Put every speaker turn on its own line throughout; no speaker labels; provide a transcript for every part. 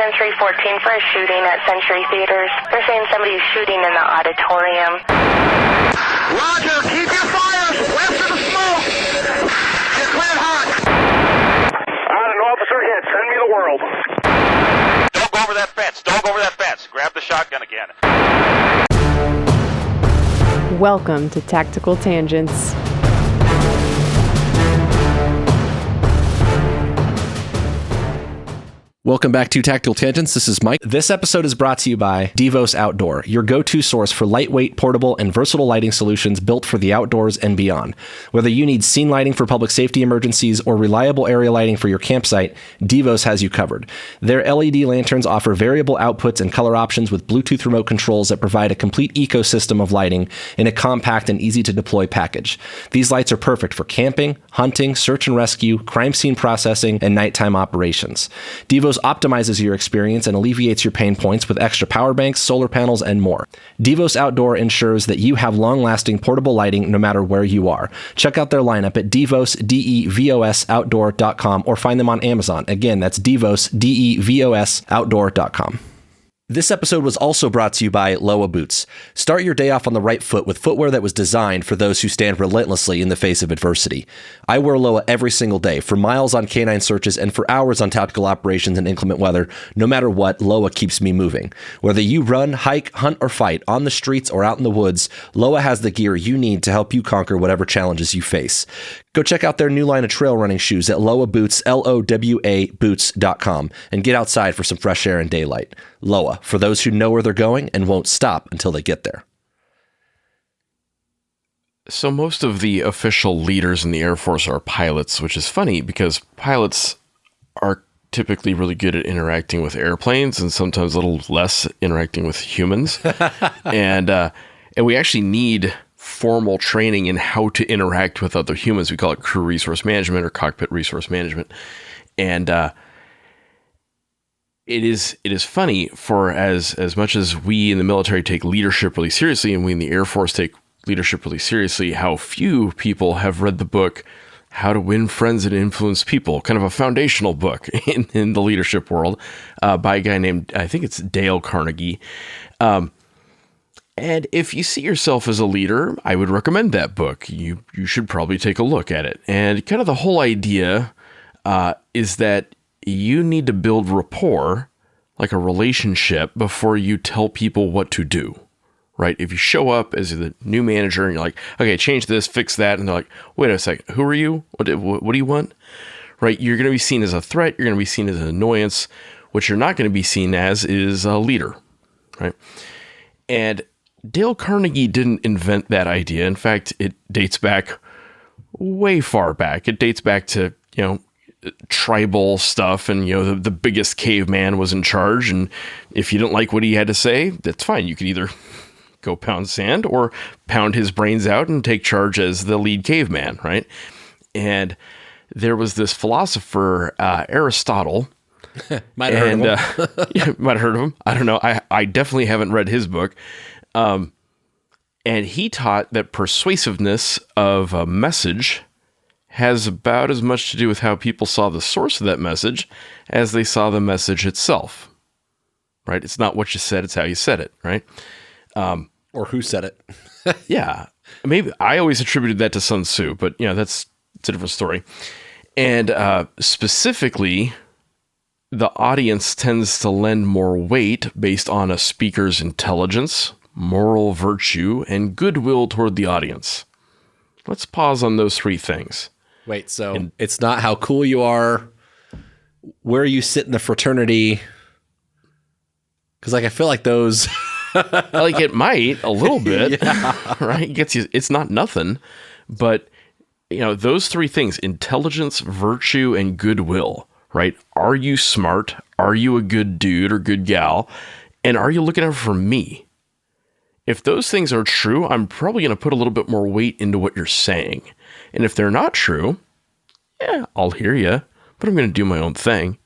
in 314 for a shooting at Century Theaters. They're saying somebody's shooting in the auditorium.
Roger, keep your fires west of the smoke. You're cleared hot. An officer hit. Send me the world.
Don't go over that fence. Don't go over that fence. Grab the shotgun again.
Welcome to Tactical Tangents.
Welcome back to Tactical Tangents. This is Mike. This episode is brought to you by Devos Outdoor, your go-to source for lightweight, portable, and versatile lighting solutions built for the outdoors and beyond. Whether you need scene lighting for public safety emergencies or reliable area lighting for your campsite, Devos has you covered. Their LED lanterns offer variable outputs and color options with Bluetooth remote controls that provide a complete ecosystem of lighting in a compact and easy-to-deploy package. These lights are perfect for camping, hunting, search and rescue, crime scene processing, and nighttime operations. Devos optimizes your experience and alleviates your pain points with extra power banks, solar panels, and more. Devos Outdoor ensures that you have long-lasting portable lighting no matter where you are. Check out their lineup at Devos, D-E-V-O-S, outdoor.com or find them on Amazon. Again, that's Devos, D-E-V-O-S, outdoor.com. This episode was also brought to you by Lowa Boots. Start your day off on the right foot with footwear that was designed for those who stand relentlessly in the face of adversity. I wear Lowa every single day, for miles on canine searches and for hours on tactical operations in inclement weather. No matter what, Lowa keeps me moving. Whether you run, hike, hunt, or fight, on the streets or out in the woods, Lowa has the gear you need to help you conquer whatever challenges you face. Go check out their new line of trail running shoes at Lowa Boots, L-O-W-A boots.com, and get outside for some fresh air and daylight. Lowa, for those who know where they're going and won't stop until they get there.
So most of the official leaders in the Air Force are pilots, which is funny because pilots are typically really good at interacting with airplanes and sometimes a little less interacting with humans. and we actually need formal training in how to interact with other humans. We call it crew resource management or cockpit resource management. And it is funny, for as much as we in the military take leadership really seriously and we in the Air Force take leadership really seriously, how few people have read the book How to Win Friends and Influence People, kind of a foundational book in the leadership world, by a guy named, I think it's Dale Carnegie. And if you see yourself as a leader, I would recommend that book. You should probably take a look at it. And kind of the whole idea is that you need to build rapport, like a relationship, before you tell people what to do, right? If you show up as the new manager and you're like, okay, change this, fix that. And they're like, wait a second, who are you? What do you want? Right? You're going to be seen as a threat. You're going to be seen as an annoyance. What you're not going to be seen as is a leader, right? And Dale Carnegie didn't invent that idea. In fact, it dates back way far back. It dates back to, tribal stuff, and, the biggest caveman was in charge. And if you didn't like what he had to say, that's fine. You could either go pound sand or pound his brains out and take charge as the lead caveman, right? And there was this philosopher, Aristotle.
Might have heard of him.
Yeah, might have heard of him. I don't know. I definitely haven't read his book. And he taught that persuasiveness of a message has about as much to do with how people saw the source of that message as they saw the message itself, right? It's not what you said, it's how you said it, right?
Or who said it.
Yeah. Maybe I always attributed that to Sun Tzu, but it's a different story. And specifically, the audience tends to lend more weight based on a speaker's intelligence, moral virtue, and goodwill toward the audience. Let's pause on those three things.
Wait, so it's not how cool you are, where you sit in the fraternity, because I feel like those...
like it might a little bit, yeah. Right? It gets you. It's not nothing, but those three things: intelligence, virtue, and goodwill. Right? Are you smart? Are you a good dude or good gal? And are you looking out for me? If those things are true, I'm probably going to put a little bit more weight into what you're saying. And if they're not true, I'll hear you, but I'm going to do my own thing.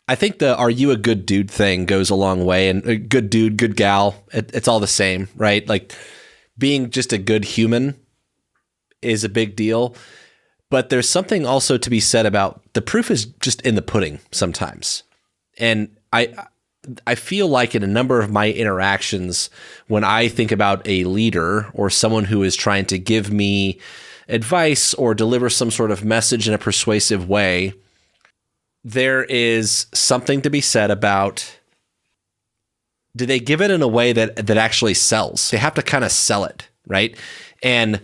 I think the "are you a good dude" thing goes a long way, and a good dude, good gal, it's all the same, right? Like, being just a good human is a big deal, but there's something also to be said about the proof is just in the pudding sometimes. And I feel like in a number of my interactions, when I think about a leader or someone who is trying to give me advice or deliver some sort of message in a persuasive way, there is something to be said about, do they give it in a way that actually sells? They have to kind of sell it, right? And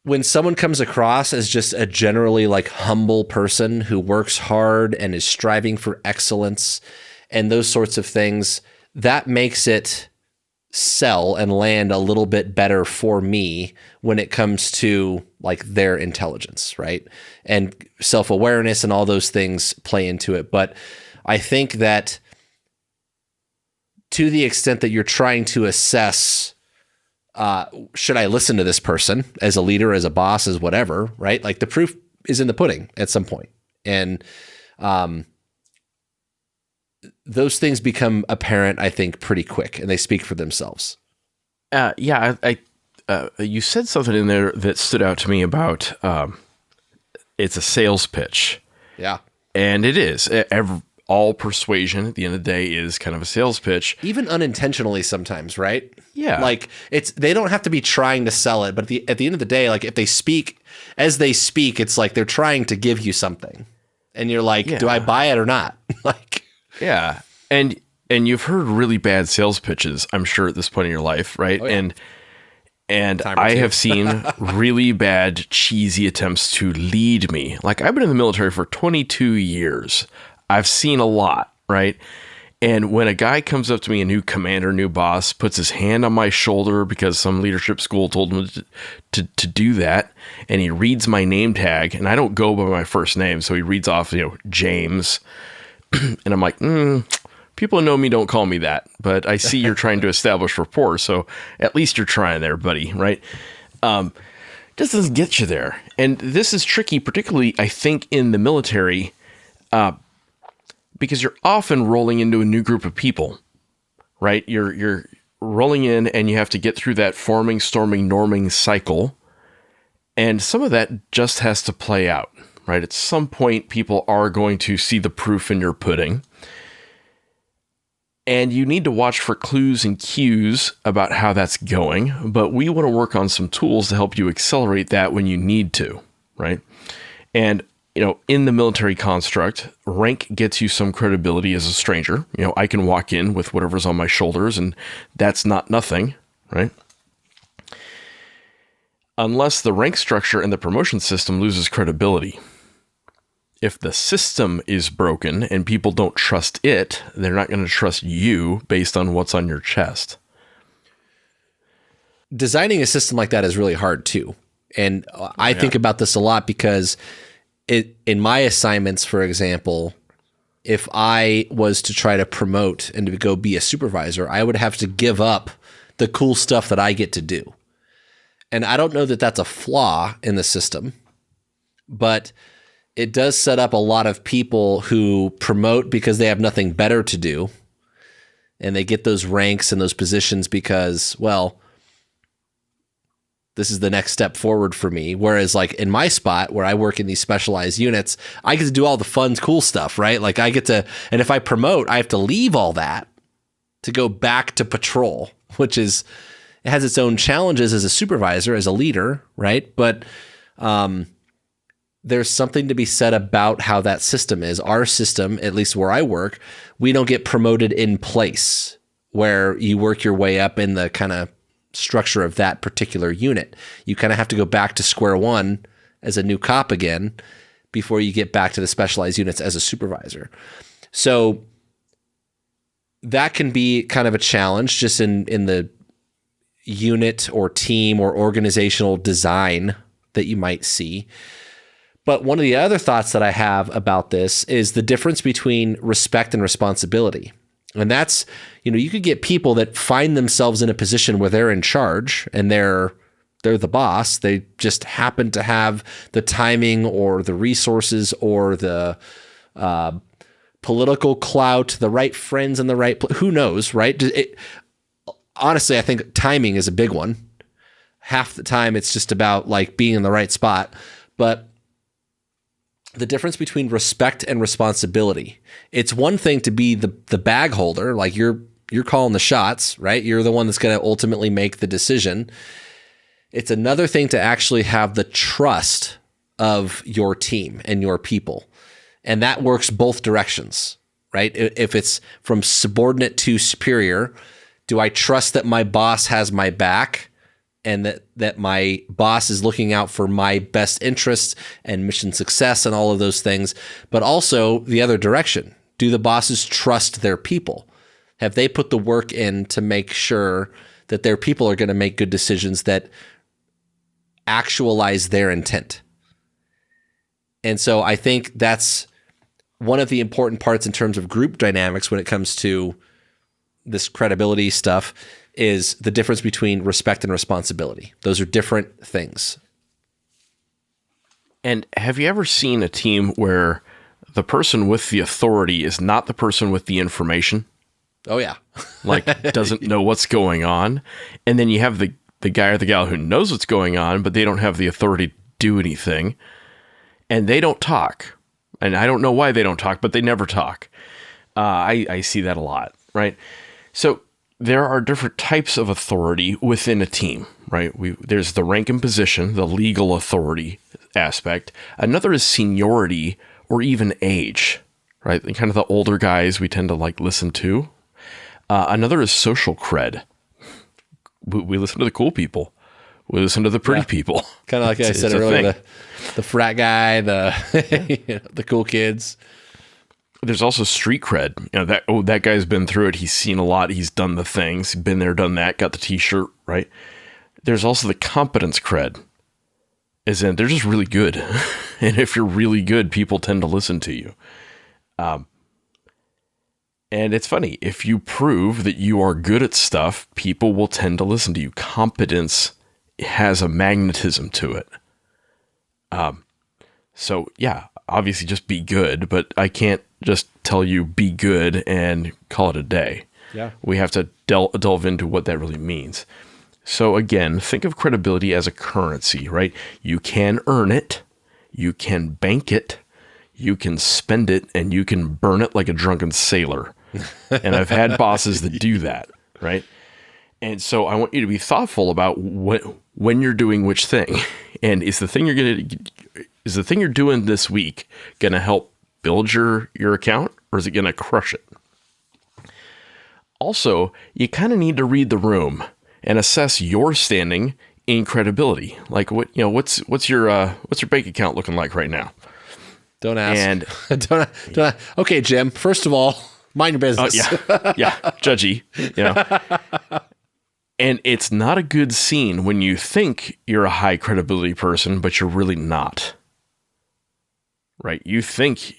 when someone comes across as just a generally like humble person who works hard and is striving for excellence and those sorts of things, that makes it sell and land a little bit better for me when it comes to like their intelligence, right? And self-awareness and all those things play into it. But I think that to the extent that you're trying to assess, should I listen to this person as a leader, as a boss, as whatever, right? Like the proof is in the pudding at some point. And those things become apparent, I think, pretty quick, and they speak for themselves.
You said something in there that stood out to me about it's a sales pitch. Yeah. And it is. All persuasion at the end of the day is kind of a sales pitch.
Even unintentionally sometimes, right?
Yeah.
Like they don't have to be trying to sell it, but at the end of the day, like if they speak, as they speak, it's like they're trying to give you something. And you're like, do I buy it or not? Like,
yeah. And you've heard really bad sales pitches, I'm sure, at this point in your life, right? Oh, yeah. And I have seen really bad, cheesy attempts to lead me. Like, I've been in the military for 22 years. I've seen a lot, right? And when a guy comes up to me, a new commander, new boss, puts his hand on my shoulder because some leadership school told him to do that, and he reads my name tag, and I don't go by my first name, so he reads off, James, and I'm like, people who know me don't call me that, but I see you're trying to establish rapport, so at least you're trying there, buddy, right? Just doesn't get you there. And this is tricky, particularly, I think, in the military, because you're often rolling into a new group of people, right? You're rolling in and you have to get through that forming, storming, norming cycle. And some of that just has to play out, right? At some point, people are going to see the proof in your pudding. And you need to watch for clues and cues about how that's going. But we want to work on some tools to help you accelerate that when you need to, right? And in the military construct, rank gets you some credibility as a stranger. I can walk in with whatever's on my shoulders, and that's not nothing, right? Unless the rank structure and the promotion system loses credibility. If the system is broken and people don't trust it, they're not going to trust you based on what's on your chest.
Designing a system like that is really hard too. And I think about this a lot because in my assignments, for example, if I was to try to promote and to go be a supervisor, I would have to give up the cool stuff that I get to do. And I don't know that that's a flaw in the system, but it does set up a lot of people who promote because they have nothing better to do. And they get those ranks and those positions because, well, this is the next step forward for me. Whereas like in my spot where I work in these specialized units, I get to do all the fun, cool stuff, right? Like I get to, and if I promote, I have to leave all that to go back to patrol, which is, it has its own challenges as a supervisor, as a leader, right? But there's something to be said about how that system is. Our system, at least where I work, we don't get promoted in place where you work your way up in the kind of structure of that particular unit. You kind of have to go back to square one as a new cop again before you get back to the specialized units as a supervisor. So that can be kind of a challenge just in the unit or team or organizational design that you might see. But one of the other thoughts that I have about this is the difference between respect and responsibility. And that's, you could get people that find themselves in a position where they're in charge and they're the boss. They just happen to have the timing or the resources or the political clout, the right friends and the right, who knows, right? Honestly, I think timing is a big one. Half the time it's just about like being in the right spot. But the difference between respect and responsibility. It's one thing to be the bag holder, like you're calling the shots, right? You're the one that's going to ultimately make the decision. It's another thing to actually have the trust of your team and your people. And that works both directions, right? If it's from subordinate to superior, do I trust that my boss has my back and that my boss is looking out for my best interests and mission success and all of those things? But also the other direction. Do the bosses trust their people? Have they put the work in to make sure that their people are going to make good decisions that actualize their intent? And so I think that's one of the important parts in terms of group dynamics when it comes to this credibility stuff is the difference between respect and responsibility. Those are different things.
And have you ever seen a team where the person with the authority is not the person with the information?
Oh, yeah.
Like, doesn't know what's going on. And then you have the guy or the gal who knows what's going on, but they don't have the authority to do anything. And they don't talk. And I don't know why they don't talk, but they never talk. I see that a lot, right? So there are different types of authority within a team, right? There's the rank and position, the legal authority aspect. Another is seniority or even age, right? And kind of the older guys we tend to like listen to. Another is social cred. We listen to the cool people. We listen to the pretty people.
Kind of like I said earlier, the frat guy, the cool kids.
There's also street cred. You know, that guy's been through it. He's seen a lot. He's done the things. Been there, done that. Got the T-shirt, right? There's also the competence cred. As in, they're just really good. And if you're really good, people tend to listen to you. And it's funny, if you prove that you are good at stuff, people will tend to listen to you. Competence has a magnetism to it. So yeah, obviously just be good, but I can't just tell you be good and call it a day.
Yeah.
We have to delve into what that really means. So again, think of credibility as a currency, right? You can earn it, you can bank it, you can spend it, and you can burn it like a drunken sailor. And I've had bosses that do that, right? And so I want you to be thoughtful about when you're doing which thing. And is the thing you're doing this week going to help build your account, or is it going to crush it? Also, you kind of need to read the room and assess your standing in credibility. Like what's your bank account looking like right now?
Don't ask.
And
don't. Okay, Jim. First of all, mind your business.
Yeah, judgy. You know. And it's not a good scene when you think you're a high credibility person, but you're really not. Right? You think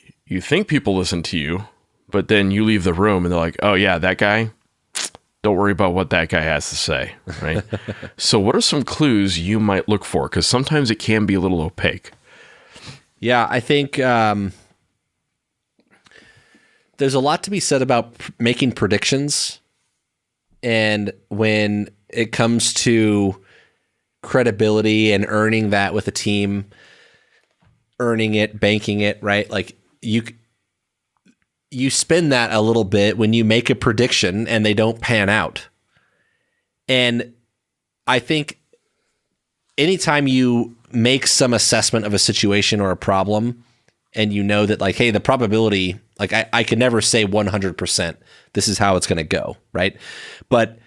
people listen to you, but then you leave the room and they're like, "Oh yeah, that guy. Don't worry about what that guy has to say." Right? So, what are some clues you might look for? Because sometimes it can be a little opaque.
Yeah, I think there's a lot to be said about making predictions. And when it comes to credibility and earning that with a team, earning it, banking it, right? Like you spin that a little bit when you make a prediction and they don't pan out. And I think anytime you make some assessment of a situation or a problem, and you know that like, hey, the probability, like I can never say 100% this is how it's going to go, right? But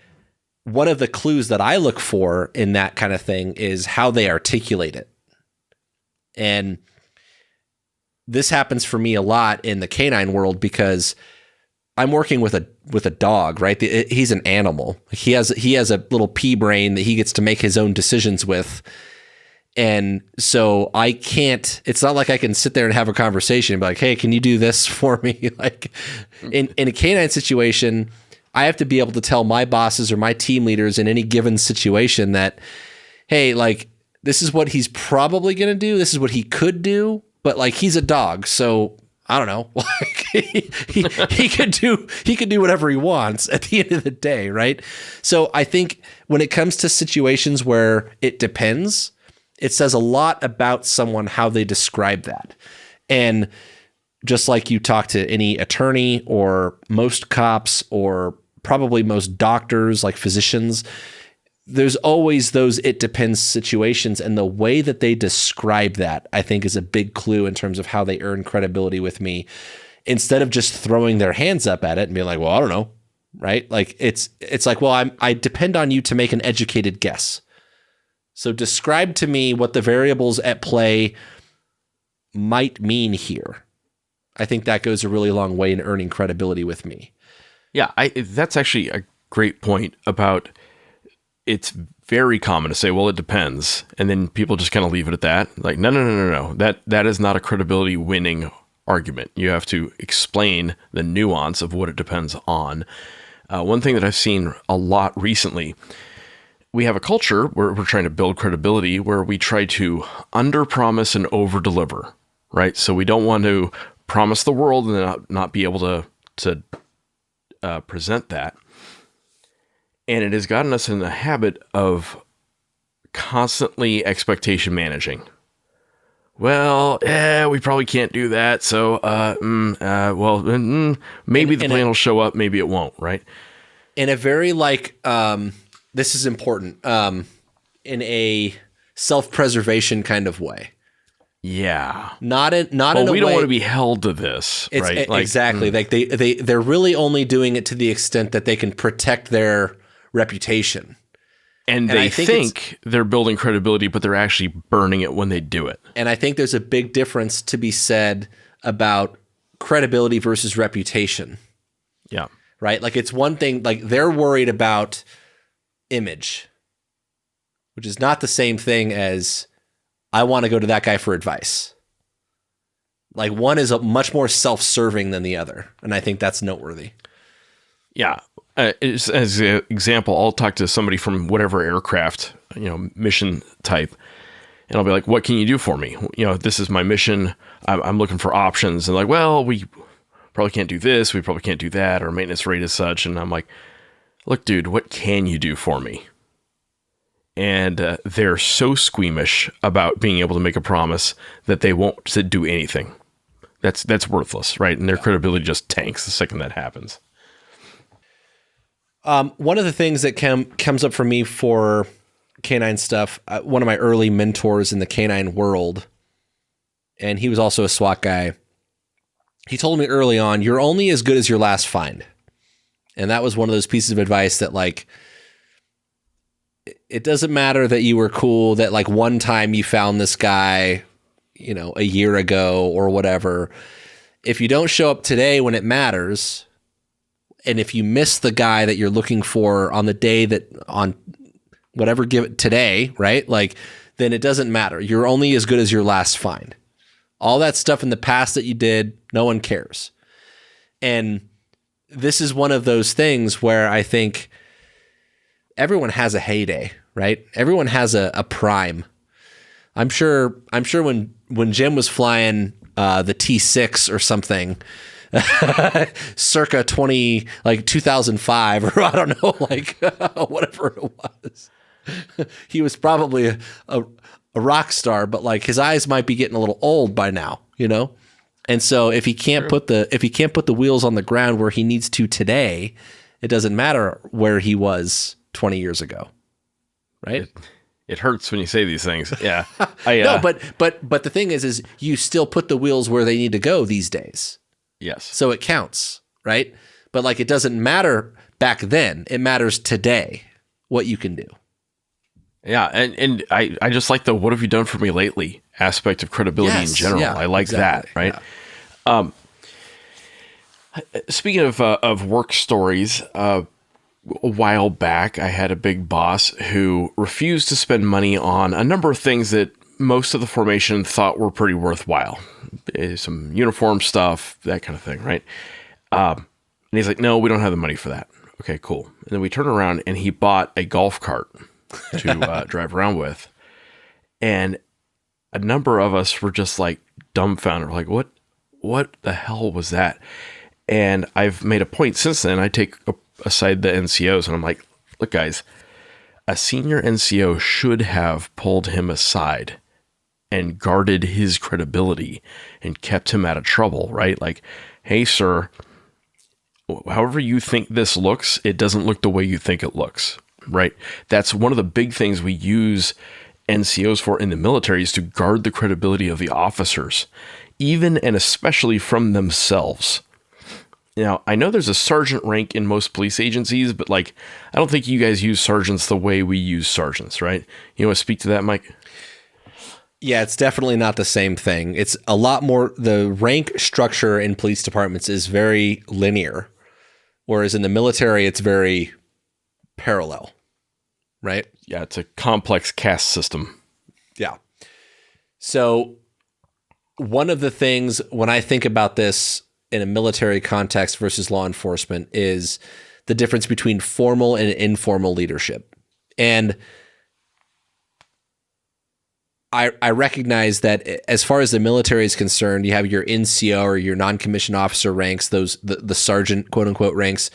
one of the clues that I look for in that kind of thing is how they articulate it. And this happens for me a lot in the canine world because I'm working with a dog, right? He's an animal. He has a little pea brain that he gets to make his own decisions with. And so I can't, it's not like I can sit there and have a conversation and be like, hey, can you do this for me? Like in a canine situation, I have to be able to tell my bosses or my team leaders in any given situation that, hey, like this is what he's probably going to do. This is what he could do, but like he's a dog. So I don't know. Like he could do whatever he wants at the end of the day. Right. So I think when it comes to situations where it depends, it says a lot about someone, how they describe that. And just like you talk to any attorney or most cops or probably most doctors, like physicians, there's always those it depends situations. And the way that they describe that, I think, is a big clue in terms of how they earn credibility with me, instead of just throwing their hands up at it and being like, well, I don't know. Right? Like it's like, well, I depend on you to make an educated guess. So describe to me what the variables at play might mean here. I think that goes a really long way in earning credibility with me.
Yeah, that's actually a great point about it's very common to say, well, it depends. And then people just kind of leave it at that. Like, no. That is not a credibility winning argument. You have to explain the nuance of what it depends on. One thing that I've seen a lot recently, we have a culture where we're trying to build credibility where we try to under-promise and over-deliver, right? So we don't want to promise the world and not be able to present that. And it has gotten us in the habit of constantly expectation managing. Well, we probably can't do that. So, maybe the plan will show up, maybe it won't, right?
In a very this is important, in a self-preservation kind of way.
Yeah.
Not in a way.
We don't want to be held to this, right?
Exactly. Like they're really only doing it to the extent that they can protect their reputation.
And they think they're building credibility, but they're actually burning it when they do it.
And I think there's a big difference to be said about credibility versus reputation.
Yeah.
Right? Like it's one thing, like they're worried about image, which is not the same thing as I want to go to that guy for advice. Like one is much more self-serving than the other. And I think that's noteworthy.
Yeah. As an example, I'll talk to somebody from whatever aircraft, mission type, and I'll be like, what can you do for me? This is my mission. I'm looking for options. And like, well, we probably can't do this. We probably can't do that. Our maintenance rate is such. And I'm like, look, dude, what can you do for me? And they're so squeamish about being able to make a promise that they won't do anything. That's worthless, right? And their credibility just tanks the second that happens.
One of the things that comes up for me for canine stuff, one of my early mentors in the canine world, and he was also a SWAT guy, he told me early on, you're only as good as your last find. And that was one of those pieces of advice that like, it doesn't matter that you were cool, that like one time you found this guy, a year ago or whatever. If you don't show up today when it matters, and if you miss the guy that you're looking for on the day that on whatever give it today, right? Like, then it doesn't matter. You're only as good as your last find. All that stuff in the past that you did, no one cares. And this is one of those things where I think everyone has a heyday, right? Everyone has a prime. I'm sure when Jim was flying the T6 or something, circa 2005 or I don't know, whatever it was. He was probably a rock star, but like his eyes might be getting a little old by now, And so if he can't put the wheels on the ground where he needs to today, it doesn't matter where he was 20 years ago. Right?
It hurts when you say these things. Yeah.
No, but the thing is you still put the wheels where they need to go these days.
Yes.
So it counts, right? But like it doesn't matter back then. It matters today what you can do.
Yeah, and I just like the what have you done for me lately aspect of credibility in general. Yeah, I like that, right? Yeah. Speaking of work stories, a while back I had a big boss who refused to spend money on a number of things that most of the formation thought were pretty worthwhile. Some uniform stuff, that kind of thing, right? And he's like, no, we don't have the money for that. Okay, cool. And then we turn around and he bought a golf cart to drive around with. And a number of us were just like dumbfounded. We're like, what the hell was that? And I've made a point since then. I take aside the NCOs and I'm like, look, guys, a senior NCO should have pulled him aside and guarded his credibility and kept him out of trouble, right? Like, hey, sir, however you think this looks, it doesn't look the way you think it looks, right? That's one of the big things we use NCOs for in the military, is to guard the credibility of the officers, even and especially from themselves. Now, I know there's a sergeant rank in most police agencies, but like, I don't think you guys use sergeants the way we use sergeants, right? You want to speak to that, Mike?
Yeah, it's definitely not the same thing. It's a lot more, the rank structure in police departments is very linear, whereas in the military, it's very parallel, right?
Yeah, it's a complex caste system.
Yeah. So one of the things when I think about this in a military context versus law enforcement is the difference between formal and informal leadership. And I recognize that as far as the military is concerned, you have your NCO or your non-commissioned officer ranks, those the sergeant quote unquote ranks.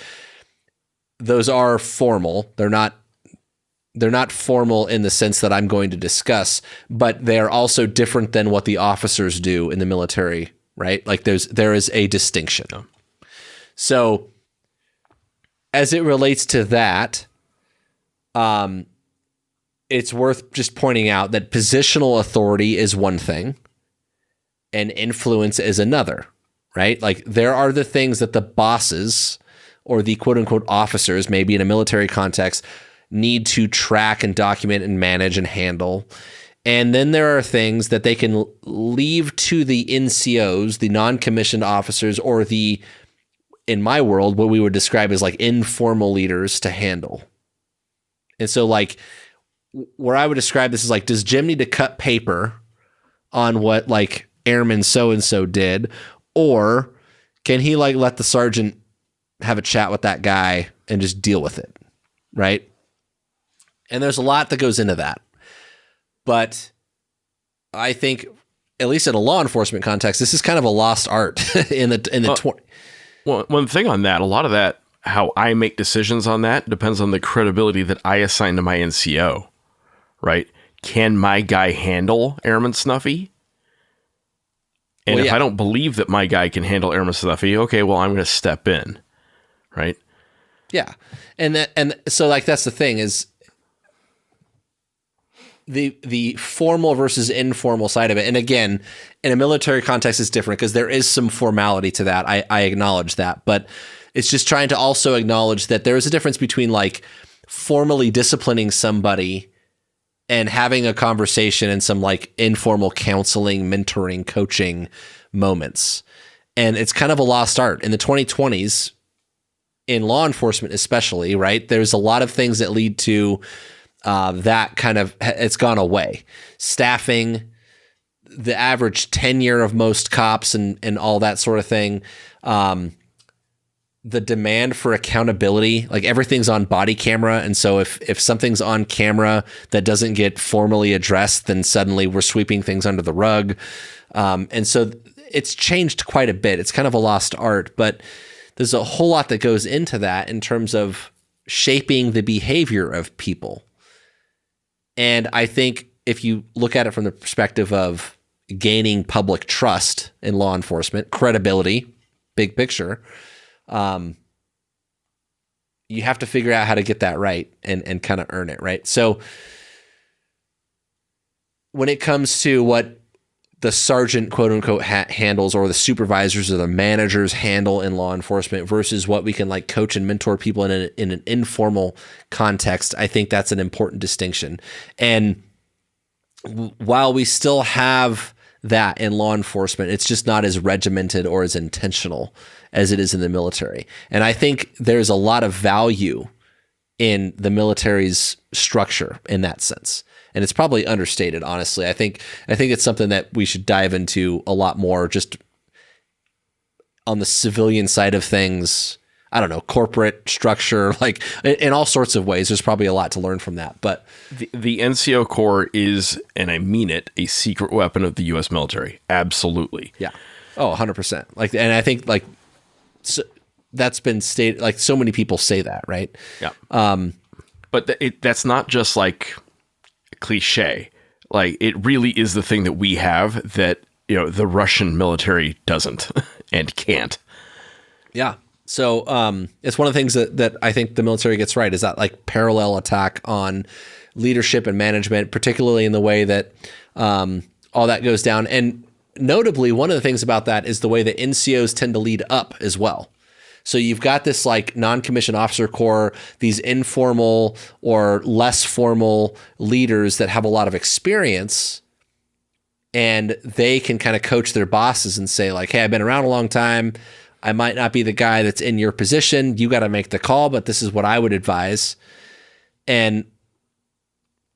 Those are formal. They're not formal in the sense that I'm going to discuss, but they are also different than what the officers do in the military, right? Like there is a distinction. So as it relates to that, it's worth just pointing out that positional authority is one thing and influence is another, right? Like there are the things that the bosses or the quote unquote officers, maybe in a military context, need to track and document and manage and handle. And then there are things that they can leave to the NCOs, the non-commissioned officers, or the, in my world, what we would describe as like informal leaders to handle. And so like where I would describe this is like, does Jim need to cut paper on what like Airman so-and-so did? Or can he like let the sergeant have a chat with that guy and just deal with it? Right? And there's a lot that goes into that. But I think, at least in a law enforcement context, this is kind of a lost art in the
Well, one thing on that, a lot of that, how I make decisions on that depends on the credibility that I assign to my NCO, right? Can my guy handle Airman Snuffy? And if I don't believe that my guy can handle Airman Snuffy, okay, well, I'm going to step in, right?
Yeah. And so like, that's the thing is, the formal versus informal side of it. And again, in a military context, it's different because there is some formality to that. I acknowledge that, but it's just trying to also acknowledge that there is a difference between like formally disciplining somebody and having a conversation and some like informal counseling, mentoring, coaching moments. And it's kind of a lost art in the 2020s in law enforcement, especially, right? There's a lot of things that lead to that kind of, it's gone away. Staffing, the average tenure of most cops and all that sort of thing. The demand for accountability, like everything's on body camera. And so if something's on camera that doesn't get formally addressed, then suddenly we're sweeping things under the rug. And so it's changed quite a bit. It's kind of a lost art, but there's a whole lot that goes into that in terms of shaping the behavior of people. And I think if you look at it from the perspective of gaining public trust in law enforcement, credibility, big picture, you have to figure out how to get that right and kind of earn it, right? So when it comes to what the sergeant, quote unquote, handles, or the supervisors or the managers handle in law enforcement versus what we can like coach and mentor people in an informal context, I think that's an important distinction. And while we still have that in law enforcement, it's just not as regimented or as intentional as it is in the military. And I think there's a lot of value in the military's structure in that sense. And it's probably understated, honestly. I think it's something that we should dive into a lot more, just on the civilian side of things. I don't know, corporate structure, like in all sorts of ways. There's probably a lot to learn from that. But
the NCO Corps is, and I mean it, a secret weapon of the U.S. military. Absolutely.
Yeah. Oh, 100%. Like, and I think like so, that's been stated. Like so many people say that, right?
Yeah. But that's not just like cliche. Like, it really is the thing that we have that, the Russian military doesn't and can't.
Yeah. So it's one of the things that I think the military gets right, is that like parallel attack on leadership and management, particularly in the way that all that goes down. And notably, one of the things about that is the way that NCOs tend to lead up as well. So you've got this like non-commissioned officer corps, these informal or less formal leaders that have a lot of experience, and they can kind of coach their bosses and say like, hey, I've been around a long time. I might not be the guy that's in your position. You got to make the call, but this is what I would advise. And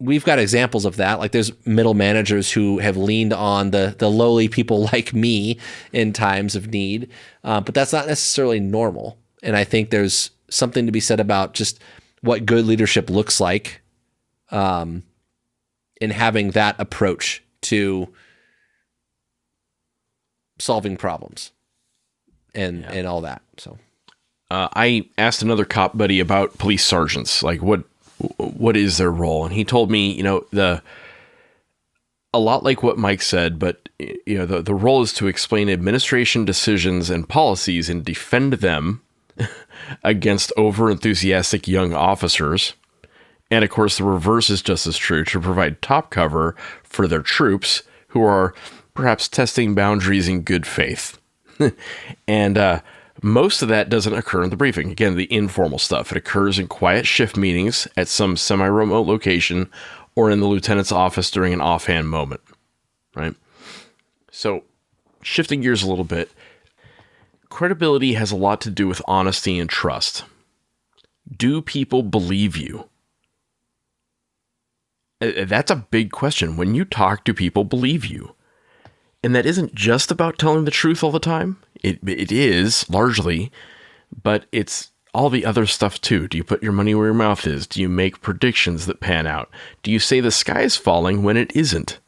we've got examples of that. Like there's middle managers who have leaned on the lowly people like me in times of need. But that's not necessarily normal. And I think there's something to be said about just what good leadership looks like in having that approach to solving problems and all that. So
I asked another cop buddy about police sergeants, like what is their role? And he told me, a lot like what Mike said, but the role is to explain administration decisions and policies and defend them against over-enthusiastic young officers. And of course, the reverse is just as true, to provide top cover for their troops who are perhaps testing boundaries in good faith. And most of that doesn't occur in the briefing. Again, the informal stuff. It occurs in quiet shift meetings at some semi-remote location or in the lieutenant's office during an offhand moment, right? So, shifting gears a little bit, credibility has a lot to do with honesty and trust. Do people believe you? That's a big question. When you talk, do people believe you? And that isn't just about telling the truth all the time. It is, largely, but it's all the other stuff too. Do you put your money where your mouth is? Do you make predictions that pan out? Do you say the sky is falling when it isn't?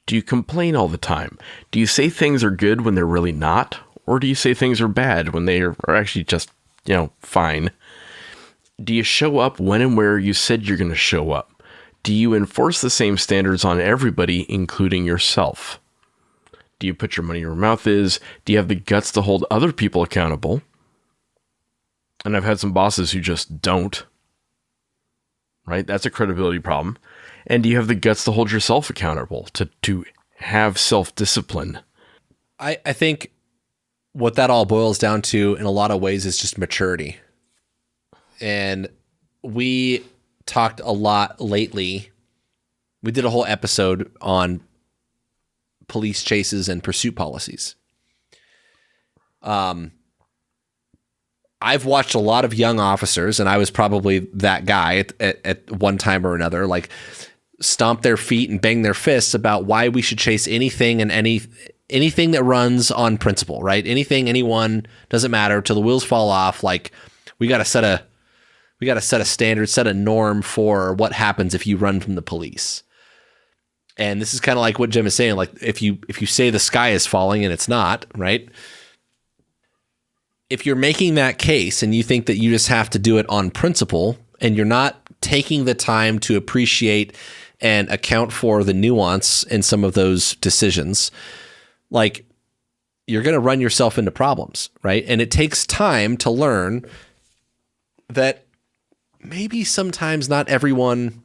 Do you complain all the time? Do you say things are good when they're really not? Or do you say things are bad when they are actually just, fine? Do you show up when and where you said you're going to show up? Do you enforce the same standards on everybody, including yourself? Do you put your money where your mouth is? Do you have the guts to hold other people accountable? And I've had some bosses who just don't. Right? That's a credibility problem. And do you have the guts to hold yourself accountable, to have self-discipline?
I think what that all boils down to in a lot of ways is just maturity. And we talked a lot lately. We did a whole episode on police chases and pursuit policies. I've watched a lot of young officers, and I was probably that guy at one time or another, like stomp their feet and bang their fists about why we should chase anything and anything that runs on principle, right? Anything, anyone, doesn't matter till the wheels fall off. Like we got to set a standard, set a norm for what happens if you run from the police. And this is kind of like what Jim is saying. Like if you say the sky is falling and it's not, right? If you're making that case and you think that you just have to do it on principle and you're not taking the time to appreciate and account for the nuance in some of those decisions, like you're going to run yourself into problems, right? And it takes time to learn that maybe sometimes not everyone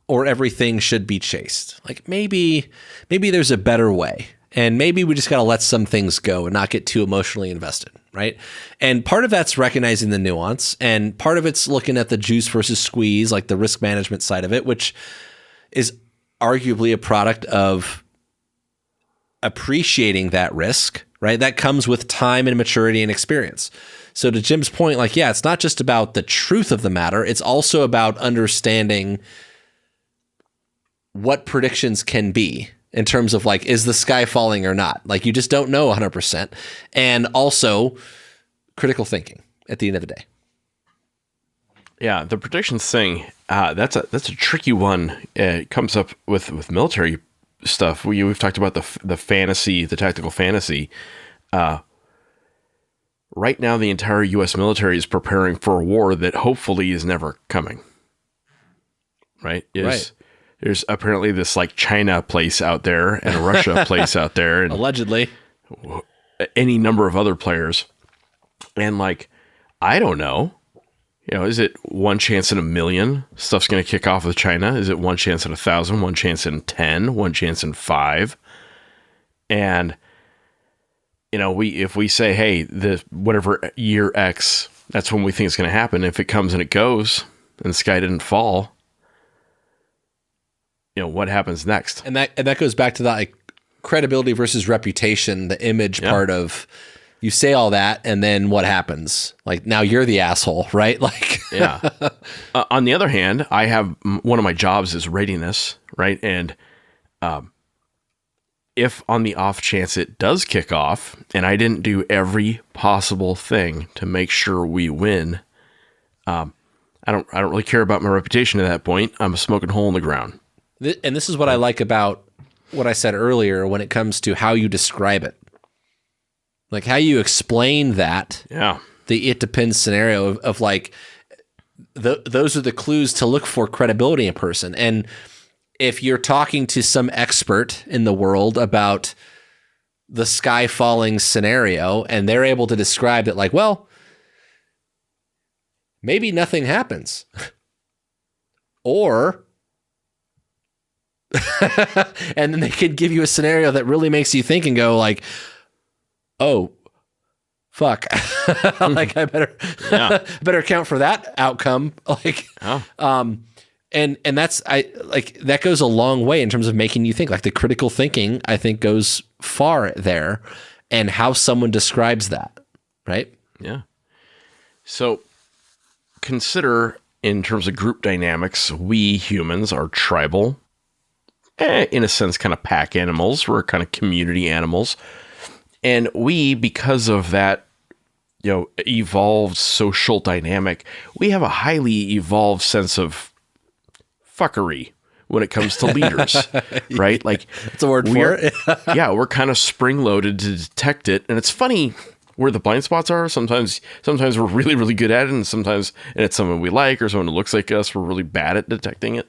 or everything should be chased. Like maybe there's a better way, and maybe we just got to let some things go and not get too emotionally invested, right? And part of that's recognizing the nuance, and part of it's looking at the juice versus squeeze, like the risk management side of it, which is arguably a product of appreciating that risk, right? That comes with time and maturity and experience. So to Jim's point, like, yeah, it's not just about the truth of the matter. It's also about understanding what predictions can be in terms of like, is the sky falling or not? Like you just don't know 100%. And also critical thinking at the end of the day.
Yeah, the predictions thing, that's a tricky one. It comes up with military stuff. We've talked about the fantasy, the tactical fantasy. Right now, the entire U.S. military is preparing for a war that hopefully is never coming. Right?
Right.
there's apparently this like China place out there and a Russia place out there, and
Allegedly.
any number of other players. And like, I don't know, is it one chance in a million stuff's going to kick off with China? Is it one chance in 1,000, one chance in 10, one chance in 5? And, if we say, hey, the whatever year X, that's when we think it's going to happen. If it comes and it goes and the sky didn't fall, what happens next?
And that goes back to that like credibility versus reputation, the image part of you say all that, and then what happens? Like now you're the asshole, right? Like,
yeah. On the other hand, I have one of my jobs is readiness, right? And if on the off chance it does kick off, and I didn't do every possible thing to make sure we win, I don't really care about my reputation at that point. I'm a smoking hole in the ground.
And this is what I like about what I said earlier when it comes to how you describe it. Like how you explain that, the it depends scenario of like, those are the clues to look for credibility in person. And if you're talking to some expert in the world about the sky falling scenario and they're able to describe it like, well, maybe nothing happens. Or, and then they could give you a scenario that really makes you think and go like, oh, fuck. Like I better account for that outcome. Like, and that's, that goes a long way in terms of making you think. Like the critical thinking, I think, goes far there, and how someone describes that. Right.
Yeah. So consider in terms of group dynamics, we humans are tribal, in a sense, kind of pack animals. We're kind of community animals. And we, because of that, evolved social dynamic, we have a highly evolved sense of fuckery when it comes to leaders, right? Like,
that's a word for it.
Yeah, we're kind of spring-loaded to detect it. And it's funny where the blind spots are. Sometimes we're really, really good at it, and sometimes, and it's someone we like or someone who looks like us, we're really bad at detecting it.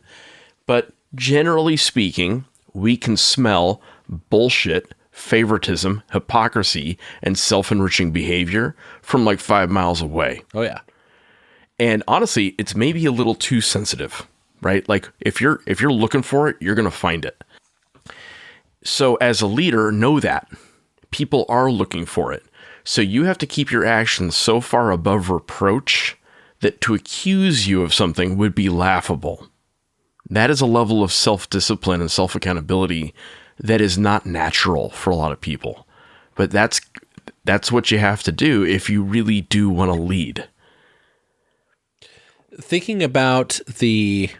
But generally speaking, we can smell bullshit, favoritism, hypocrisy, and self-enriching behavior from like 5 miles away.
Oh yeah.
And honestly, it's maybe a little too sensitive, right? Like if you're looking for it, you're going to find it. So as a leader, know that people are looking for it. So you have to keep your actions so far above reproach that to accuse you of something would be laughable. That is a level of self-discipline and self-accountability that is not natural for a lot of people. But that's what you have to do if you really do want to lead.
Thinking about the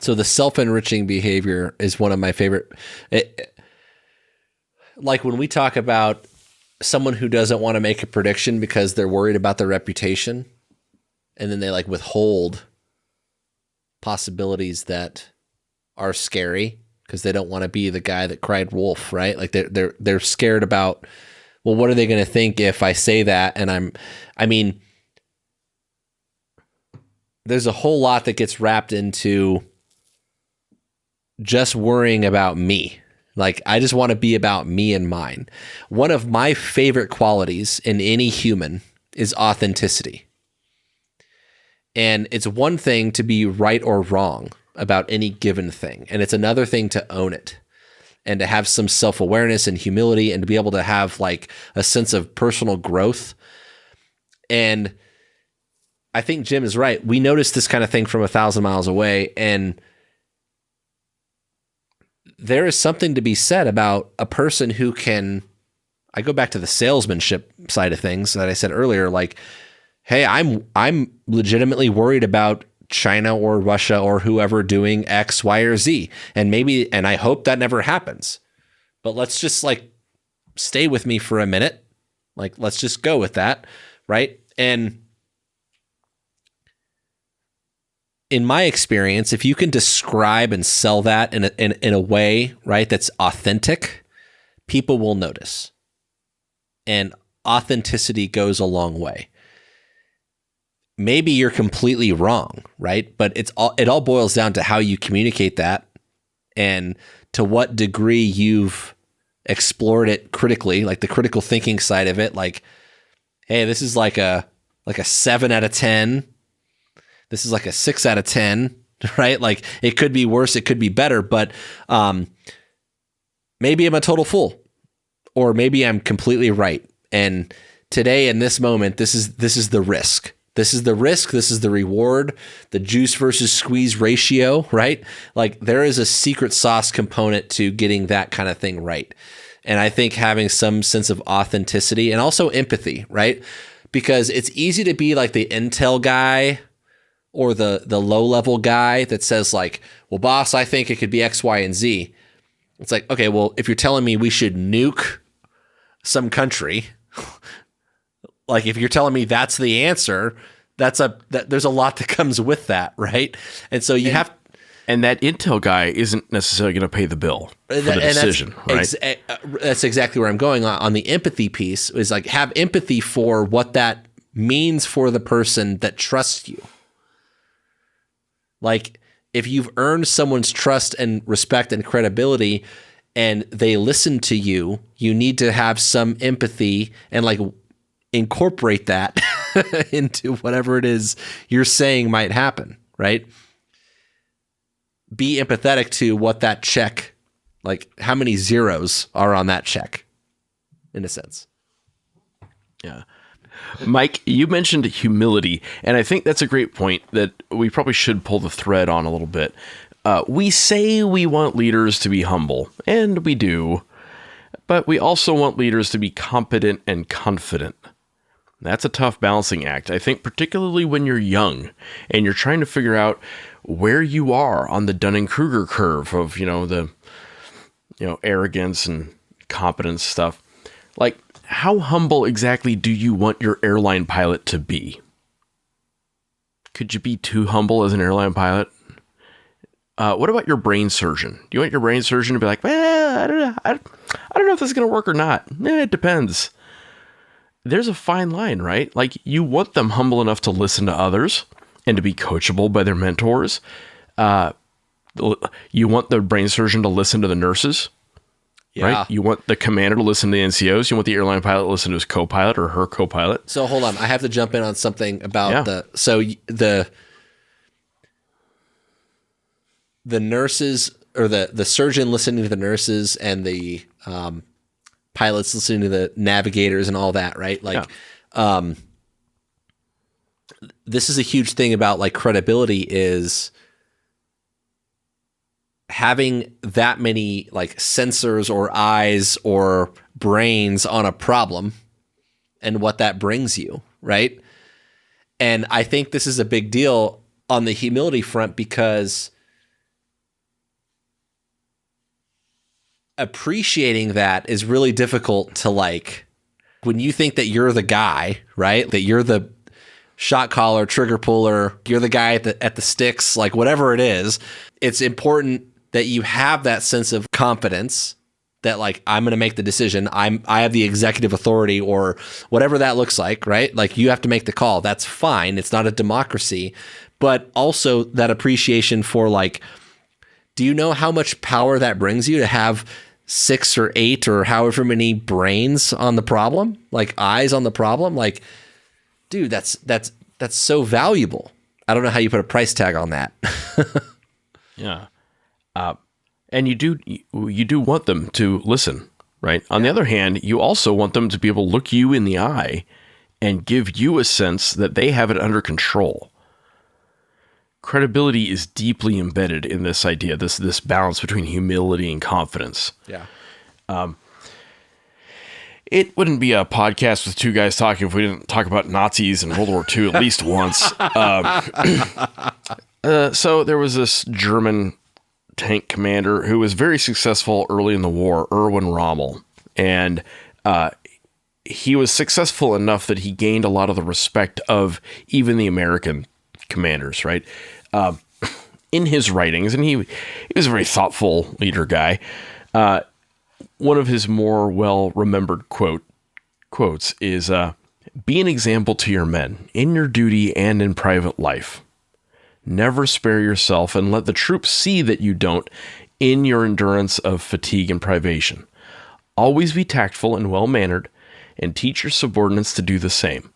self-enriching behavior is one of my favorite. Like when we talk about someone who doesn't want to make a prediction because they're worried about their reputation, and then they like withhold possibilities that are scary because they don't want to be the guy that cried wolf, right? Like they're scared about, well, what are they going to think if I say that? And there's a whole lot that gets wrapped into just worrying about me. Like, I just want to be about me and mine. One of my favorite qualities in any human is authenticity. And it's one thing to be right or wrong about any given thing. And it's another thing to own it and to have some self-awareness and humility and to be able to have like a sense of personal growth. And I think Jim is right. We notice this kind of thing from 1,000 miles away, and there is something to be said about a person who can, I go back to the salesmanship side of things that I said earlier, like, hey, I'm legitimately worried about China or Russia or whoever doing X, Y, or Z. And I hope that never happens. But let's just like stay with me for a minute. Like, let's just go with that. Right. And in my experience, if you can describe and sell that in a way, right, that's authentic, people will notice. And authenticity goes a long way. Maybe you're completely wrong, right? But it all boils down to how you communicate that and to what degree you've explored it critically, like the critical thinking side of it. Like, hey, this is like a 7 out of 10. This is like a 6 out of 10, right? Like it could be worse, it could be better, but maybe I'm a total fool, or maybe I'm completely right. And today in this moment, this is the risk. This is the risk. This is the reward, the juice versus squeeze ratio, right? Like there is a secret sauce component to getting that kind of thing right. And I think having some sense of authenticity and also empathy, right? Because it's easy to be like the intel guy or the low level guy that says like, well, boss, I think it could be X, Y, and Z. It's like, okay, well, if you're telling me we should nuke some country, like if you're telling me that's the answer, there's a lot that comes with that, right? And so and that intel guy isn't necessarily going to pay the bill for the decision, right? That's exactly where I'm going on the empathy piece. Is like have empathy for what that means for the person that trusts you. Like if you've earned someone's trust and respect and credibility, and they listen to you, you need to have some empathy and like incorporate that into whatever it is you're saying might happen, right? Be empathetic to what that check, like how many zeros are on that check, in a sense.
Yeah. Mike, you mentioned humility, and I think that's a great point that we probably should pull the thread on a little bit. We say we want leaders to be humble, and we do, but we also want leaders to be competent and confident. That's a tough balancing act, I think, particularly when you're young and you're trying to figure out where you are on the Dunning-Kruger curve of, arrogance and competence stuff. Like, how humble exactly do you want your airline pilot to be? Could you be too humble as an airline pilot? What about your brain surgeon? Do you want your brain surgeon to be like, well, I don't know. I don't know if this is going to work or not. It depends. There's a fine line, right? Like you want them humble enough to listen to others and to be coachable by their mentors. You want the brain surgeon to listen to the nurses, right? You want the commander to listen to the NCOs. You want the airline pilot to listen to his co-pilot or her co-pilot.
So hold on. I have to jump in on something about the nurses or the surgeon listening to the nurses and the pilots listening to the navigators and all that, right? Like, this is a huge thing about like credibility is having that many like sensors or eyes or brains on a problem and what that brings you, right? And I think this is a big deal on the humility front because appreciating that is really difficult to like when you think that you're the guy, right? That you're the shot caller, trigger puller, you're the guy at the sticks, like whatever it is. It's important that you have that sense of confidence that like, I'm going to make the decision. I have the executive authority or whatever that looks like, right? Like you have to make the call. That's fine. It's not a democracy, but also that appreciation for like, do you know how much power that brings you to have 6 or 8 or however many brains on the problem, like eyes on the problem? Like, dude, that's so valuable. I don't know how you put a price tag on that.
Yeah. And you do want them to listen, right? On the other hand, you also want them to be able to look you in the eye and give you a sense that they have it under control. Credibility is deeply embedded in this idea, this balance between humility and confidence.
Yeah.
It wouldn't be a podcast with two guys talking if we didn't talk about Nazis and World War II at least once. So there was this German tank commander who was very successful early in the war, Erwin Rommel. And he was successful enough that he gained a lot of the respect of even the American commanders, right? In his writings, and he was a very thoughtful leader guy. One of his more well-remembered quotes is, be an example to your men in your duty and in private life. Never spare yourself and let the troops see that you don't, in your endurance of fatigue and privation. Always be tactful and well-mannered, and teach your subordinates to do the same.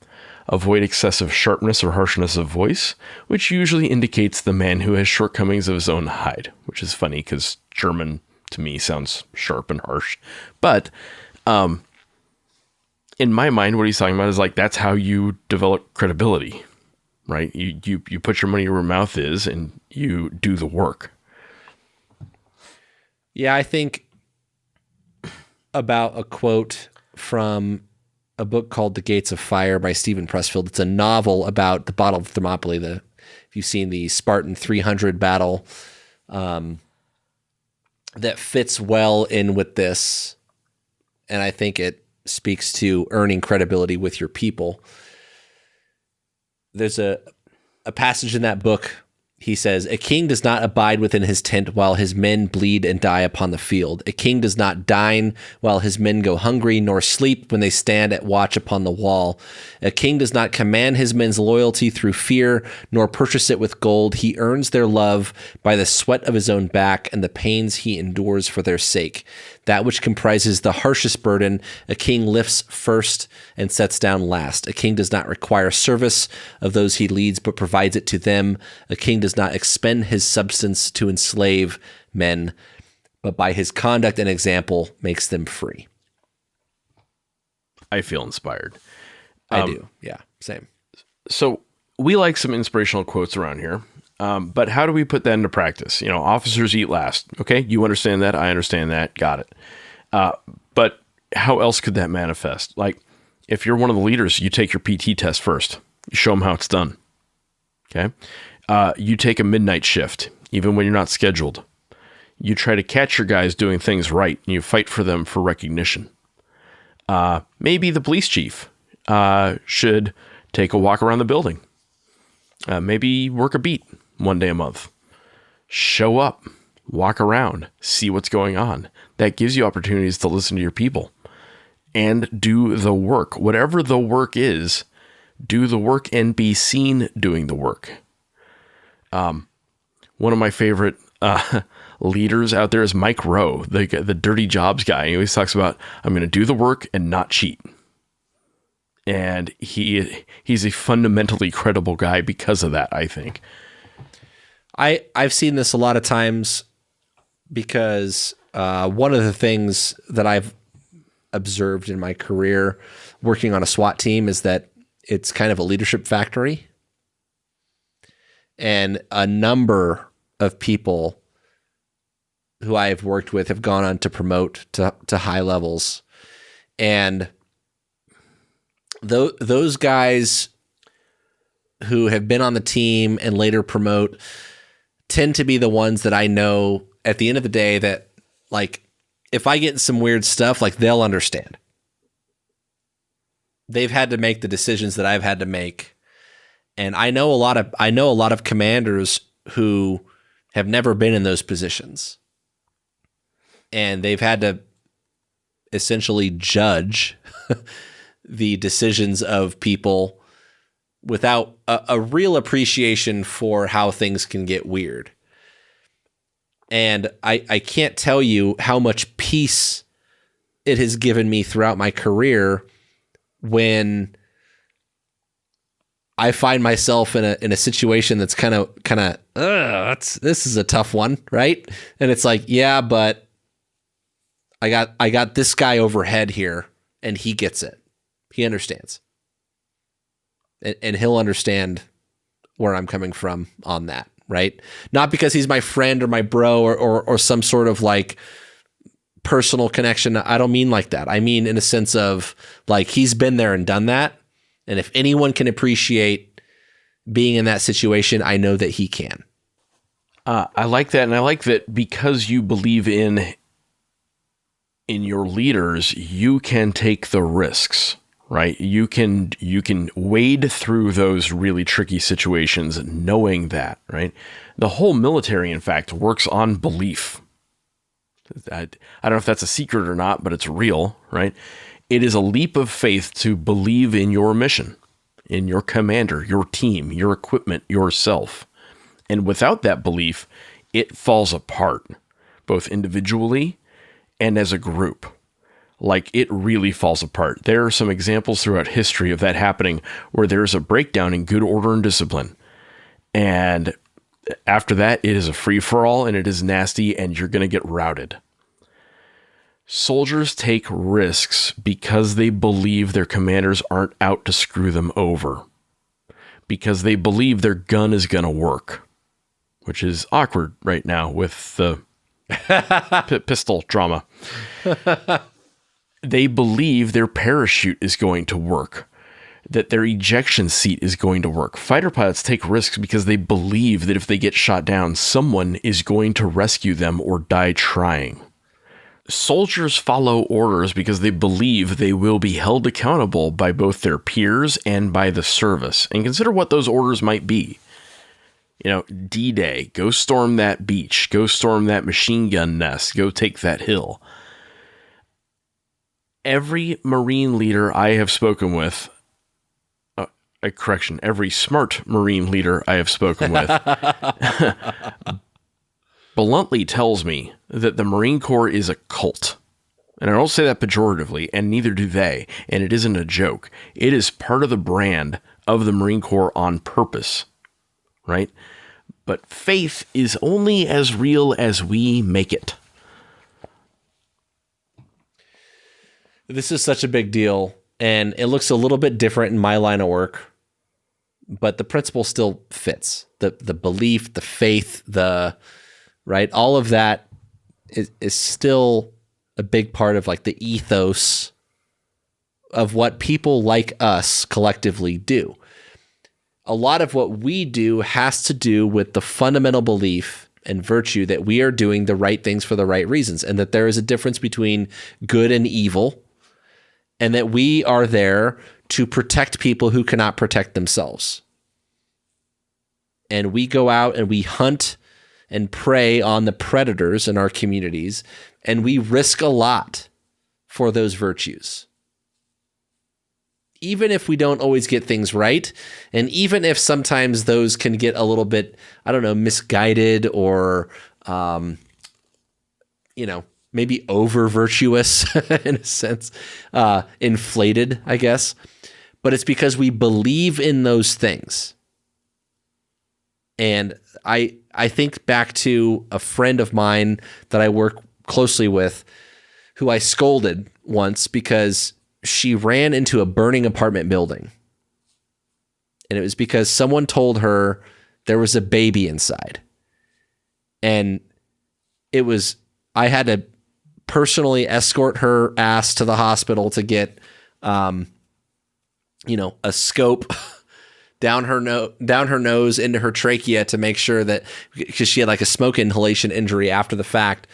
Avoid excessive sharpness or harshness of voice, which usually indicates the man who has shortcomings of his own hide, which is funny because German to me sounds sharp and harsh. But in my mind, what he's talking about is like, that's how you develop credibility, right? You put your money where your mouth is and you do the work.
Yeah, I think about a quote from a book called The Gates of Fire by Stephen Pressfield. It's a novel about the Battle of Thermopylae. If you've seen the Spartan 300 battle, that fits well in with this. And I think it speaks to earning credibility with your people. There's a passage in that book. He says, "A king does not abide within his tent while his men bleed and die upon the field. A king does not dine while his men go hungry, nor sleep when they stand at watch upon the wall. A king does not command his men's loyalty through fear, nor purchase it with gold. He earns their love by the sweat of his own back and the pains he endures for their sake. That which comprises the harshest burden, a king lifts first and sets down last. A king does not require service of those he leads, but provides it to them. A king does not expend his substance to enslave men, but by his conduct and example makes them free."
I feel inspired.
I do. Yeah, same.
So we like some inspirational quotes around here. But how do we put that into practice? You know, officers eat last. Okay, you understand that. I understand that. Got it. But how else could that manifest? Like, if you're one of the leaders, you take your PT test first. You show them how it's done. Okay. You take a midnight shift, even when you're not scheduled. You try to catch your guys doing things right, and you fight for them for recognition. Maybe the police chief should take a walk around the building. Maybe work a beat one day a month. Show up, walk around, see what's going on. That gives you opportunities to listen to your people and do the work. Whatever the work is, do the work and be seen doing the work. One of my favorite leaders out there is Mike Rowe, the dirty jobs guy. He always talks about, I'm going to do the work and not cheat. And he's a fundamentally credible guy because of that, I think.
I've seen this a lot of times because one of the things that I've observed in my career working on a SWAT team is that it's kind of a leadership factory. And a number of people who I have worked with have gone on to promote to high levels. And those guys who have been on the team and later promote tend to be the ones that I know at the end of the day that, like, if I get some weird stuff, like, they'll understand. They've had to make the decisions that I've had to make. And I know a lot of commanders who have never been in those positions. And they've had to essentially judge the decisions of people without a real appreciation for how things can get weird. And I can't tell you how much peace it has given me throughout my career when I find myself in a situation that's kind of this is a tough one, right? And it's like, yeah, but I got this guy overhead here and he gets it. He understands. And he'll understand where I'm coming from on that, right? Not because he's my friend or my bro or some sort of like personal connection. I don't mean like that. I mean in a sense of like he's been there and done that. And if anyone can appreciate being in that situation, I know that he can.
I like that. And I like that because you believe in your leaders, you can take the risks. Right? You can wade through those really tricky situations knowing that, right? The whole military, in fact, works on belief. I don't know if that's a secret or not, but it's real, right? It is a leap of faith to believe in your mission, in your commander, your team, your equipment, yourself. And without that belief, it falls apart. both individually and as a group. Like, it really falls apart. There are some examples throughout history of that happening where there's a breakdown in good order and discipline. And after that, it is a free-for-all, and it is nasty, and you're going to get routed. Soldiers take risks because they believe their commanders aren't out to screw them over. Because they believe their gun is going to work. Which is awkward right now with the pistol drama. They believe their parachute is going to work, that their ejection seat is going to work. Fighter pilots take risks because they believe that if they get shot down, someone is going to rescue them or die trying. Soldiers follow orders because they believe they will be held accountable by both their peers and by the service. And consider what those orders might be. D-Day, go storm that beach, go storm that machine gun nest, go take that hill. Every Marine leader I have spoken with, every smart Marine leader I have spoken with, bluntly tells me that the Marine Corps is a cult. And I don't say that pejoratively, and neither do they, and it isn't a joke. It is part of the brand of the Marine Corps on purpose, right? But faith is only as real as we make it.
This is such a big deal, and it looks a little bit different in my line of work, but the principle still fits. The belief, the faith, right? All of that is still a big part of like the ethos of what people like us collectively do. A lot of what we do has to do with the fundamental belief and virtue that we are doing the right things for the right reasons, and that there is a difference between good and evil, and that we are there to protect people who cannot protect themselves. And we go out and we hunt and prey on the predators in our communities, and we risk a lot for those virtues. Even if we don't always get things right, and even if sometimes those can get a little bit, misguided or, maybe over virtuous in a sense, inflated, I guess. But it's because we believe in those things. And I think back to a friend of mine that I work closely with, who I scolded once because she ran into a burning apartment building. And it was because someone told her there was a baby inside. And I had to personally escort her ass to the hospital to get, a scope down her nose into her trachea to make sure that, because she had like a smoke inhalation injury after the fact.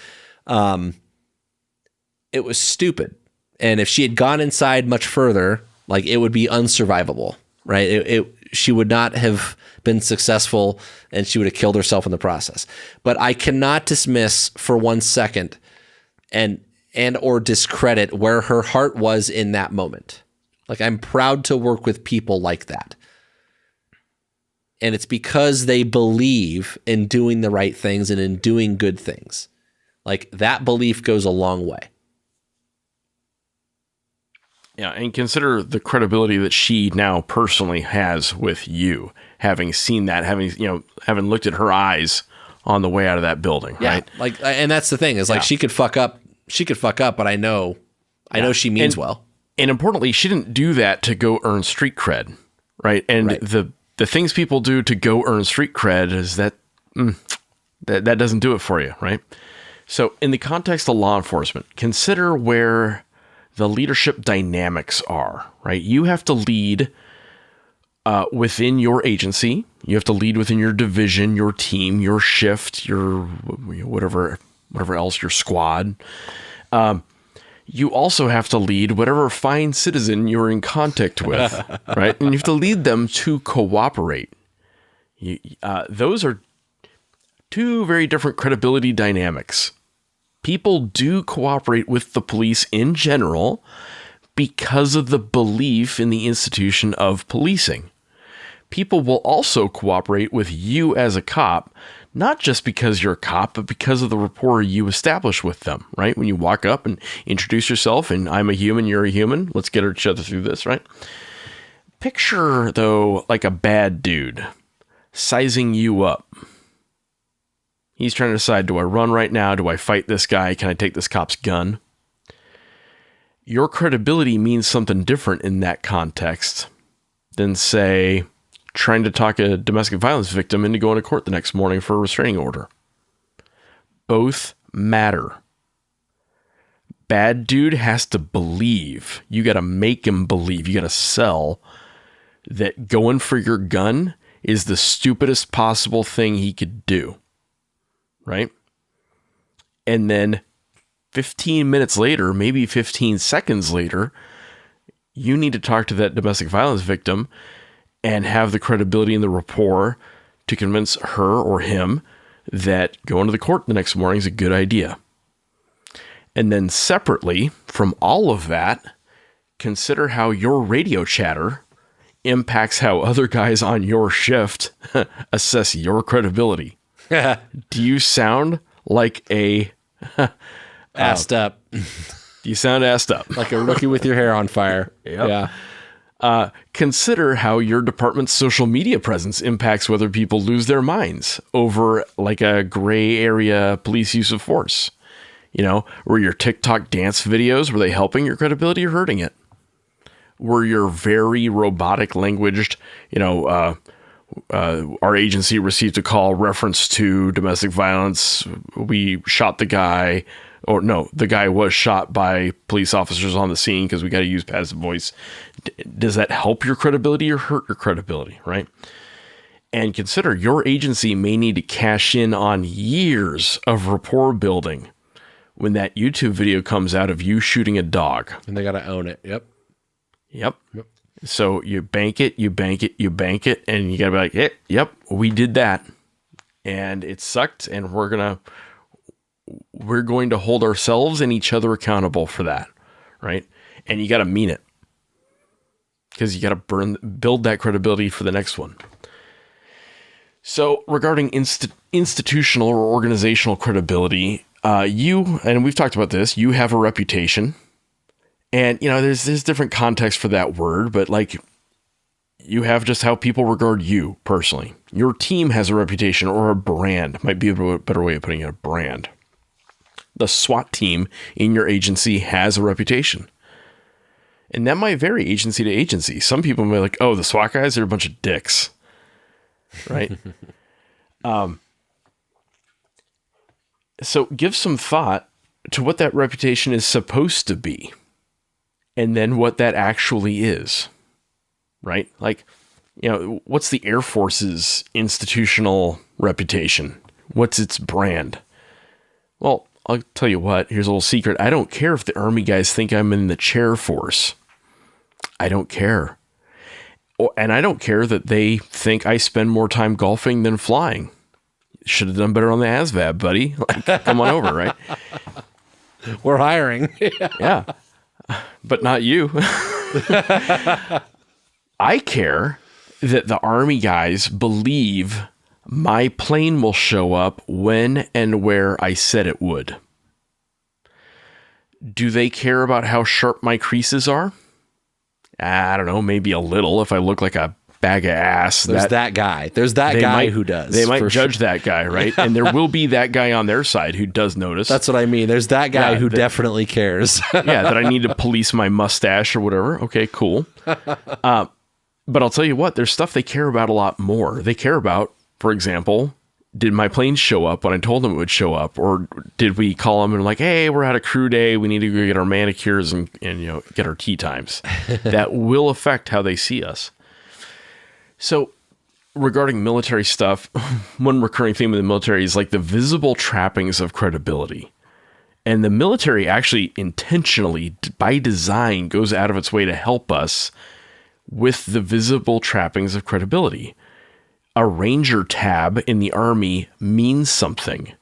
It was stupid. And if she had gone inside much further, like, it would be unsurvivable, right? She would not have been successful, and she would have killed herself in the process. But I cannot dismiss for 1 second and or discredit where her heart was in that moment. Like, I'm proud to work with people like that. And it's because they believe in doing the right things and in doing good things. Like, that belief goes a long way.
Yeah, and consider the credibility that she now personally has with you, having seen that, having looked at her eyes on the way out of that building, right?
Like, and that's the thing is, like, she could fuck up, but I know she means well.
And importantly, she didn't do that to go earn street cred, right? And the things people do to go earn street cred is that doesn't do it for you, right? So in the context of law enforcement, consider where the leadership dynamics are, right? You have to lead within your agency. You have to lead within your division, your team, your shift, your whatever else, your squad. You also have to lead whatever fine citizen you're in contact with, right? And you have to lead them to cooperate. Those are two very different credibility dynamics. People do cooperate with the police in general because of the belief in the institution of policing. People will also cooperate with you as a cop, not just because you're a cop, but because of the rapport you establish with them, right? When you walk up and introduce yourself and I'm a human, you're a human, let's get each other through this, right? Picture, though, like a bad dude sizing you up. He's trying to decide, do I run right now? Do I fight this guy? Can I take this cop's gun? Your credibility means something different in that context than, say, trying to talk a domestic violence victim into going to court the next morning for a restraining order. Both matter. Bad dude has to believe. You got to make him believe. You got to sell that going for your gun is the stupidest possible thing he could do. Right? And then 15 minutes later, maybe 15 seconds later, you need to talk to that domestic violence victim and have the credibility and the rapport to convince her or him that going to the court the next morning is a good idea. And then separately from all of that, consider how your radio chatter impacts how other guys on your shift assess your credibility. Do you sound like a
Assed up.
Do you sound assed up?
Like a rookie with your hair on fire.
Yep. Yeah. Consider how your department's social media presence impacts whether people lose their minds over like a gray area police use of force. You know, were your TikTok dance videos, were they helping your credibility or hurting it? Were your very robotic languaged, our agency received a call reference to domestic violence. We shot the guy, or no, the guy was shot by police officers on the scene because we got to use passive voice. Does that help your credibility or hurt your credibility, right? And consider your agency may need to cash in on years of rapport building when that YouTube video comes out of you shooting a dog.
And they got to own it. Yep.
So you bank it, and you got to be like, hey, yep, we did that. And it sucked, and we're going to hold ourselves and each other accountable for that, right? And you got to mean it. Because you got to build that credibility for the next one. So regarding institutional or organizational credibility, and we've talked about this, you have a reputation. And, there's different context for that word, but like you have just how people regard you personally. Your team has a reputation or a brand, might be a better way of putting it, a brand. The SWAT team in your agency has a reputation. And that might vary agency to agency. Some people may be like, oh, the SWAT guys are a bunch of dicks, right? So give some thought to what that reputation is supposed to be. And then what that actually is, right? Like, what's the Air Force's institutional reputation? What's its brand? Well, I'll tell you what, here's a little secret. I don't care if the Army guys think I'm in the chair force. I don't care. And I don't care that they think I spend more time golfing than flying. Should have done better on the ASVAB, buddy. Like, come on over, right?
We're hiring.
Yeah. But not you. I care that the Army guys believe my plane will show up when and where I said it would. Do they care about how sharp my creases are? I don't know, maybe a little if I look like a bag of ass.
There's that guy. There's that guy who does.
They might judge that guy, right? And there will be that guy on their side who does notice.
That's what I mean. There's that guy who definitely cares.
Yeah, that I need to police my mustache or whatever. Okay, cool. But I'll tell you what, there's stuff they care about a lot more. They care about, for example, did my plane show up when I told them it would show up? Or did we call them and like, hey, we're at a crew day. We need to go get our manicures and get our tea times. That will affect how they see us. So regarding military stuff, one recurring theme of the military is like the visible trappings of credibility. And the military actually intentionally, by design, goes out of its way to help us with the visible trappings of credibility. A Ranger tab in the Army means something.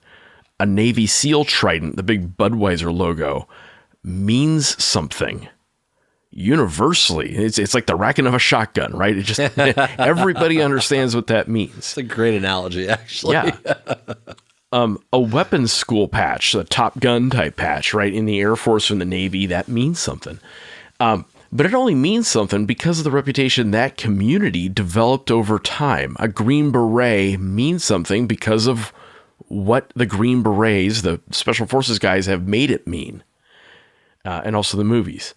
A Navy SEAL trident, the big Budweiser logo, means something. universally. It's like the racking of a shotgun, right? It just everybody understands what that means.
It's a great analogy, actually.
Yeah. A weapons school patch, a Top Gun type patch, right? In the Air Force or in the Navy, that means something. But it only means something because of the reputation that community developed over time. A Green Beret means something because of what the Green Berets, the Special Forces guys, have made it mean. And also the movies.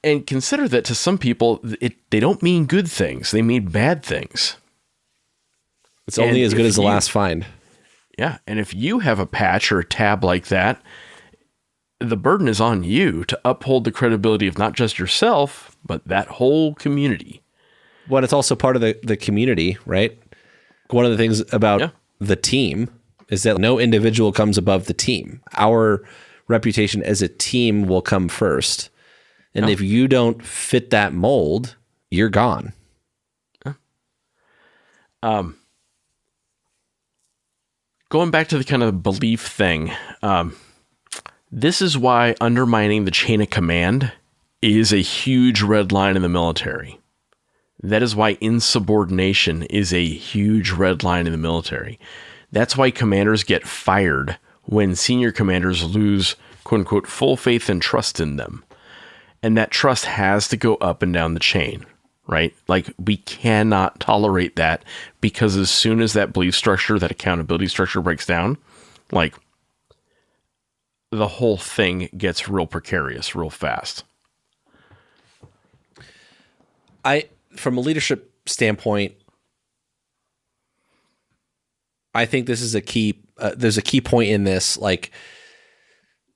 And consider that to some people, they don't mean good things. They mean bad things.
It's only as good as the last find.
Yeah, and if you have a patch or a tab like that, the burden is on you to uphold the credibility of not just yourself, but that whole community.
Well, it's also part of the community, right? One of the things about the team is that no individual comes above the team. Our reputation as a team will come first. And if you don't fit that mold, you're gone.
Going back to the kind of belief thing, this is why undermining the chain of command is a huge red line in the military. That is why insubordination is a huge red line in the military. That's why commanders get fired when senior commanders lose, quote unquote, full faith and trust in them. And that trust has to go up and down the chain, right? Like, we cannot tolerate that, because as soon as that belief structure, that accountability structure breaks down, like, the whole thing gets real precarious real fast.
From a leadership standpoint, I think this is a key, there's a key point in this, like,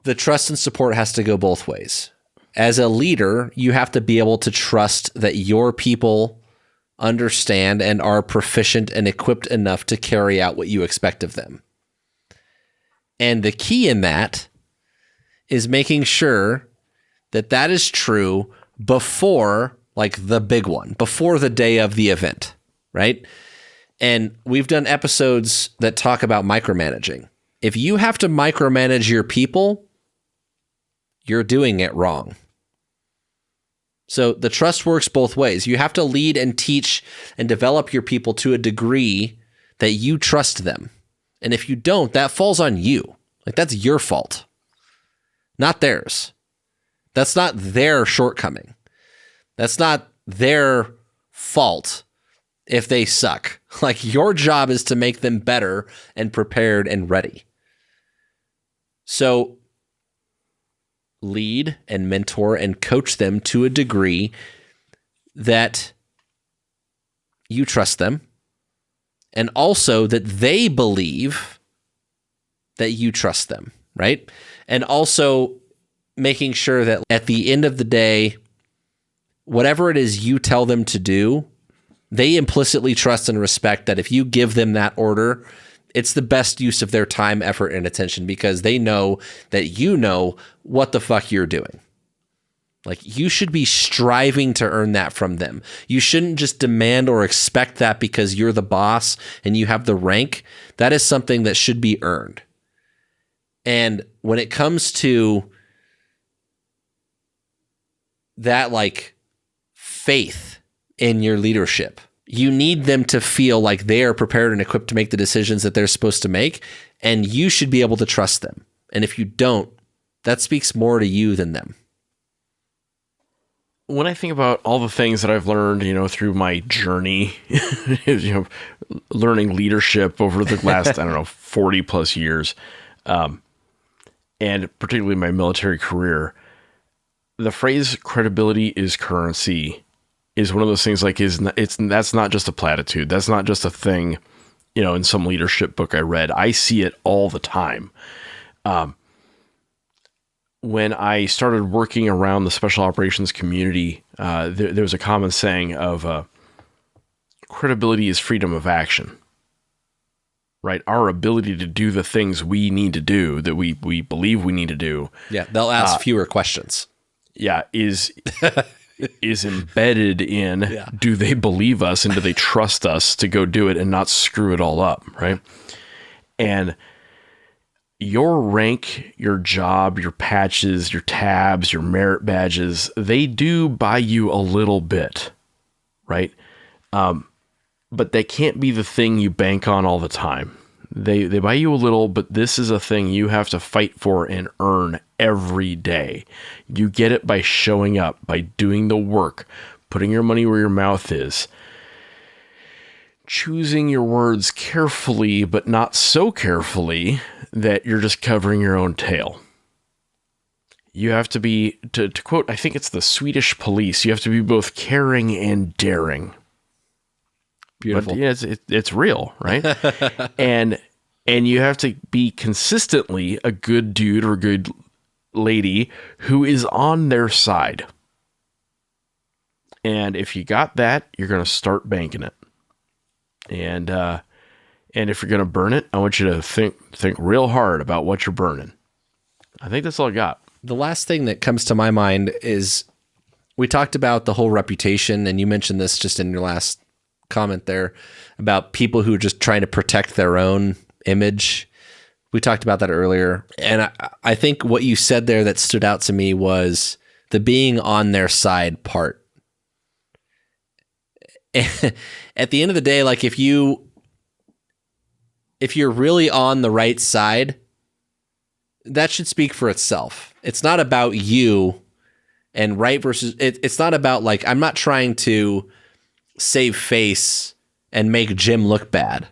the trust and support has to go both ways. As a leader, you have to be able to trust that your people understand and are proficient and equipped enough to carry out what you expect of them. And the key in that is making sure that that is true before, like, the big one, before the day of the event, right? And we've done episodes that talk about micromanaging. If you have to micromanage your people, you're doing it wrong. So the trust works both ways. You have to lead and teach and develop your people to a degree that you trust them. And if you don't, that falls on you. Like, that's your fault, not theirs. That's not their shortcoming. That's not their fault if they suck. Like, your job is to make them better and prepared and ready. So lead and mentor and coach them to a degree that you trust them, and also that they believe that you trust them, right? And also making sure that at the end of the day, whatever it is you tell them to do, they implicitly trust and respect that if you give them that order, it's the best use of their time, effort, and attention, because they know that you know what the fuck you're doing. Like, you should be striving to earn that from them. You shouldn't just demand or expect that because you're the boss and you have the rank. That is something that should be earned. And when it comes to that, like, faith in your leadership, you need them to feel like they are prepared and equipped to make the decisions that they're supposed to make, and you should be able to trust them. And if you don't, that speaks more to you than them.
When I think about all the things that I've learned, through my journey, learning leadership over the last, 40 plus years, and particularly my military career, the phrase credibility is currency is one of those things, like, that's not just a platitude. That's not just a thing, in some leadership book I read. I see it all the time. When I started working around the special operations community, there was a common saying of credibility is freedom of action, right? Our ability to do the things we need to do, that we believe we need to do.
Yeah, they'll ask fewer questions.
Yeah, is embedded in, do they believe us and do they trust us to go do it and not screw it all up, right? And your rank, your job, your patches, your tabs, your merit badges, they do buy you a little bit, right? But they can't be the thing you bank on all the time. They buy you a little, but this is a thing you have to fight for and earn every day. You get it by showing up, by doing the work, putting your money where your mouth is, choosing your words carefully, but not so carefully that you're just covering your own tail. You have to be, to quote, I think it's the Swedish police, you have to be both caring and daring.
Beautiful.
But yeah, it's real, right? and you have to be consistently a good dude or good lady who is on their side. And if you got that, you're going to start banking it. And if you're going to burn it, I want you to think real hard about what you're burning. I think that's all I got.
The last thing that comes to my mind is we talked about the whole reputation, and you mentioned this just in your last comment there about people who are just trying to protect their own image. We talked about that earlier. And I think what you said there that stood out to me was the being on their side part. At the end of the day, like if you're really on the right side, that should speak for itself. It's not about you and right versus it's not about like, I'm not trying to save face and make Jim look bad.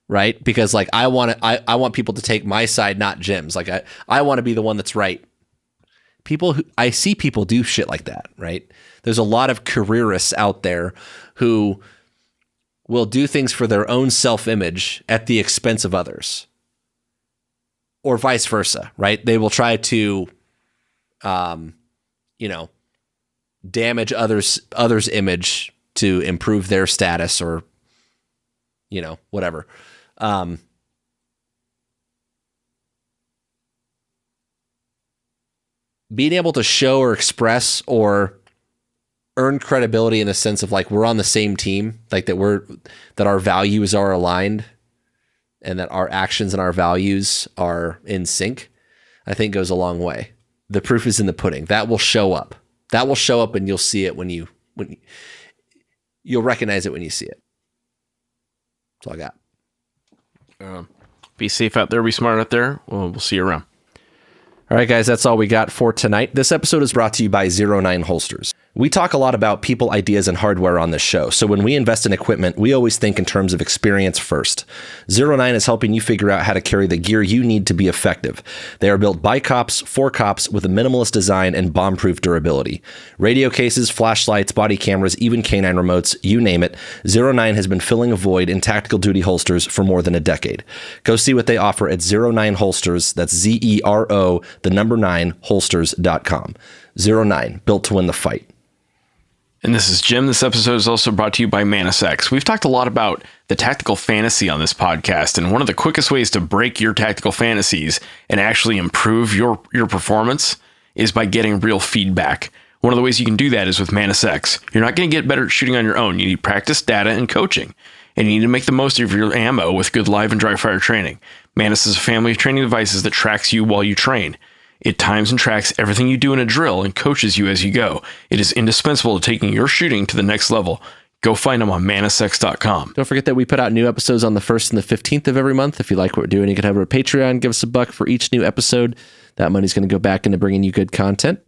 Right? Because like I want people to take my side, not Jim's. Like I want to be the one that's right. I see people do shit like that, right? There's a lot of careerists out there who will do things for their own self-image at the expense of others. Or vice versa, right? They will try to, damage others' image to improve their status or, whatever. Being able to show or express or earn credibility in the sense of like we're on the same team, like that our values are aligned and that our actions and our values are in sync, I think goes a long way. The proof is in the pudding. That will show up. That will show up and you'll see it when you'll recognize it when you see it. That's all I got.
Be safe out there. Be smart out there. We'll see you around.
All right, guys, that's all we got for tonight. This episode is brought to you by 09 Holsters. We talk a lot about people, ideas, and hardware on this show, so when we invest in equipment, we always think in terms of experience first. 09 is helping you figure out how to carry the gear you need to be effective. They are built by cops, for cops, with a minimalist design and bomb-proof durability. Radio cases, flashlights, body cameras, even canine remotes, you name it, 09 has been filling a void in tactical duty holsters for more than a decade. Go see what they offer at 09 Holsters, that's ZERO, the number 9, holsters.com. 09, built to win the fight.
And this is Jim. This episode is also brought to you by Manus X. We've talked a lot about the tactical fantasy on this podcast, and one of the quickest ways to break your tactical fantasies and actually improve your performance is by getting real feedback. One of the ways you can do that is with Manus X. You're not going to get better at shooting on your own. You need practice, data, and coaching. And you need to make the most of your ammo with good live and dry fire training. Manus is a family of training devices that tracks you while you train. It times and tracks everything you do in a drill and coaches you as you go. It is indispensable to taking your shooting to the next level. Go find them on manusx.com.
Don't forget that we put out new episodes on the 1st and the 15th of every month. If you like what we're doing, you can head over to Patreon, give us $1 for each new episode. That money's going to go back into bringing you good content.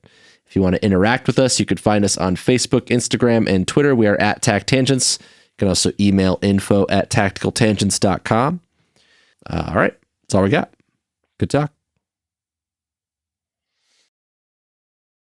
If you want to interact with us, you could find us on Facebook, Instagram, and Twitter. We are at TacTangents. You can also email info@tacticaltangents.com. All right. That's all we got. Good talk.